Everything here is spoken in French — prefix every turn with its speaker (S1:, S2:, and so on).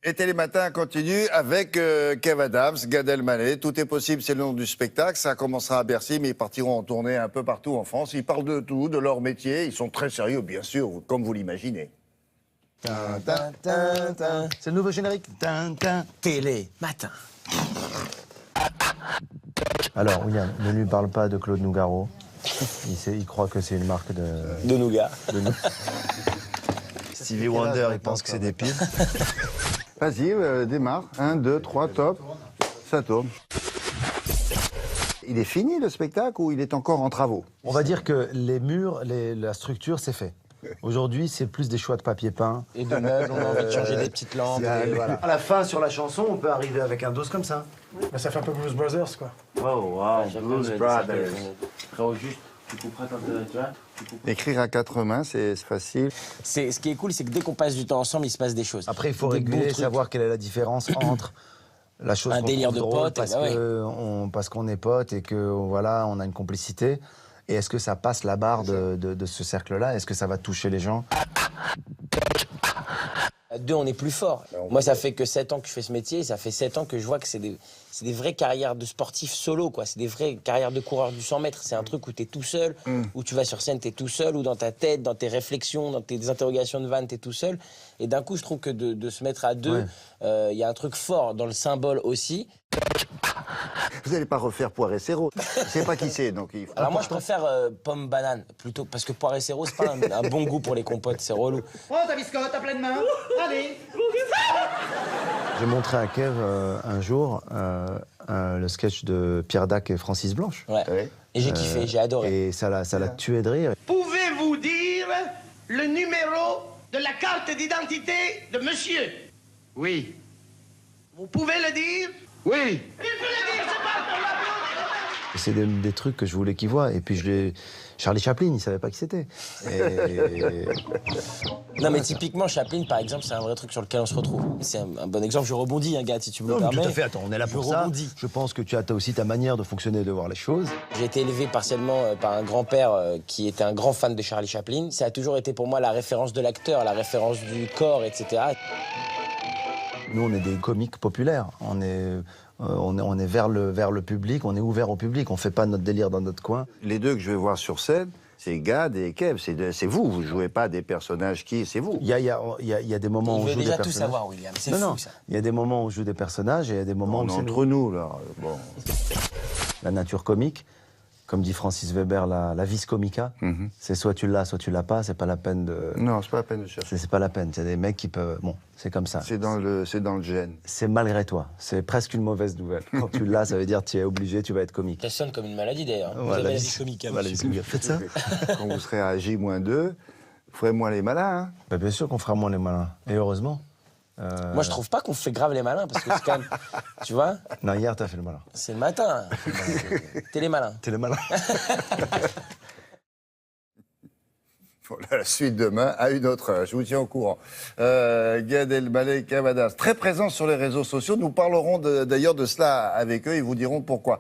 S1: Et Télématin continue avec Kev Adams, Gad Elmaleh. Tout est possible, c'est le nom du spectacle. Ça commencera à Bercy, mais ils partiront en tournée un peu partout en France. Ils parlent de tout, de leur métier. Ils sont très sérieux, bien sûr, comme vous l'imaginez.
S2: C'est le nouveau générique.
S3: Télématin.
S2: Alors, William, ne lui parle pas de Claude Nougaro. Il croit que c'est une marque
S3: De nougat.
S2: Stevie Wonder, il pense que c'est des piles.
S1: Vas-y, démarre. 1, 2, 3, top. Ça tourne. Il est fini le spectacle ou il est encore en travaux?
S2: On va dire que les murs, la structure, c'est fait. Aujourd'hui, c'est plus des choix de papier peint.
S3: Et de meubles, on a envie de changer des petites lampes.
S2: Voilà. À la fin, sur la chanson, on peut arriver avec un dos comme ça.
S4: Bah, ça fait un peu Blues Brothers, quoi.
S2: Oh, wow, Blues Brothers.
S3: Frérot, juste, tu couperas quand tu vois.
S1: Écrire à 4 mains, c'est facile.
S3: Ce qui est cool, c'est que dès qu'on passe du temps ensemble, il se passe des choses.
S2: Après, il faut
S3: Des
S2: réguler,
S3: bons trucs.
S2: savoir quelle est la différence entre la chose
S3: Un
S2: qu'on
S3: délire
S2: trouve
S3: de
S2: drôle
S3: potes,
S2: parce
S3: bah ouais.
S2: parce qu'on est potes et que voilà, on a une complicité. Et est-ce que ça passe la barre de ce cercle-là? Est-ce que ça va toucher les gens?
S3: À deux, on est plus fort. Moi, ça fait que 7 ans que je fais ce métier. Ça fait 7 ans que je vois que c'est des vraies carrières de sportifs solo, quoi. C'est des vraies carrières de coureurs du 100 mètres. C'est un truc où t'es tout seul, où tu vas sur scène, t'es tout seul, ou dans ta tête, dans tes réflexions, dans tes interrogations de vannes, t'es tout seul. Et d'un coup, je trouve que de se mettre à deux, il y a un truc fort dans le symbole aussi.
S1: Vous n'allez pas refaire Poire et Serrault. Je ne sais pas qui c'est, donc il faut...
S3: Alors moi, je préfère pomme-banane, plutôt, parce que poire et sirop, c'est pas un bon goût pour les compotes, c'est relou.
S5: Prends ta biscotte à pleine main. Allez.
S2: J'ai montré à Kev un jour le sketch de Pierre Dac et Francis Blanche.
S3: Ouais.
S1: Ouais.
S3: Et j'ai kiffé, j'ai adoré.
S2: Et ça l'a tué de rire.
S5: Pouvez-vous dire le numéro de la carte d'identité de monsieur? Oui. Vous pouvez le dire? Oui. Il peut le dire, c'est pas pour la
S2: C'est des trucs que je voulais qu'il voie. Et puis Charlie Chaplin, il savait pas qui c'était. Et...
S3: Non mais typiquement, Chaplin, par exemple, c'est un vrai truc sur lequel on se retrouve. C'est un bon exemple, je rebondis, hein, gars, si tu me le
S2: Non, mais
S3: permets.
S2: tout à fait, attends, on est là pour
S3: Je
S2: ça.
S3: rebondis.
S2: Je pense que tu as aussi ta manière de fonctionner et de voir les choses.
S3: J'ai été élevé partiellement par un grand-père qui était un grand fan de Charlie Chaplin. Ça a toujours été pour moi la référence de l'acteur, la référence du corps, etc.
S2: Nous, on est des comiques populaires. On est vers le public, on est ouvert au public. On fait pas notre délire dans notre coin.
S1: Les deux que je vais voir sur scène, c'est Gad et Kev. C'est vous. Vous jouez pas des personnages qui... C'est vous.
S2: Il y a des moments
S3: Il
S2: où on
S3: veut
S2: joue des
S3: déjà
S2: personnages.
S3: tout savoir, William. C'est
S2: Non,
S3: fou, ça.
S2: il y a des moments où je joue des personnages et il y a des moments
S1: On
S2: où
S1: est
S2: c'est
S1: entre nous, là. Bon.
S2: la nature comique. Comme dit Francis Weber, la vis comica. C'est soit tu l'as, soit tu l'as pas. C'est pas la peine de...
S1: Non, c'est pas la peine de chercher.
S2: C'est pas la peine. C'est des mecs qui peuvent... Bon, c'est comme ça.
S1: C'est dans le gène.
S2: C'est malgré toi. C'est presque une mauvaise nouvelle. Quand tu l'as, ça veut dire que tu es obligé, tu vas être comique.
S3: Ça sonne comme une maladie, d'ailleurs. Vous
S2: Voilà,
S3: avez la
S2: la
S3: vie comique, hein,
S2: Voilà,
S3: monsieur.
S2: la vis comique. Faites ça.
S1: Quand vous serez à J-2, vous ferez moins les malins, hein.
S2: Bah, bien sûr qu'on fera moins les malins. Et heureusement.
S3: Moi, je trouve pas qu'on fait grave les malins, parce que c'est quand même... Tu vois,
S2: Non, hier, t'as fait le malin.
S3: c'est le matin. T'es les malins.
S2: T'es le malin.
S1: Voilà, la suite demain à une autre heure. Je vous tiens au courant. Gad Elmaleh, Kev Adams, très présents sur les réseaux sociaux. Nous parlerons d'ailleurs de cela avec eux. Ils vous diront pourquoi.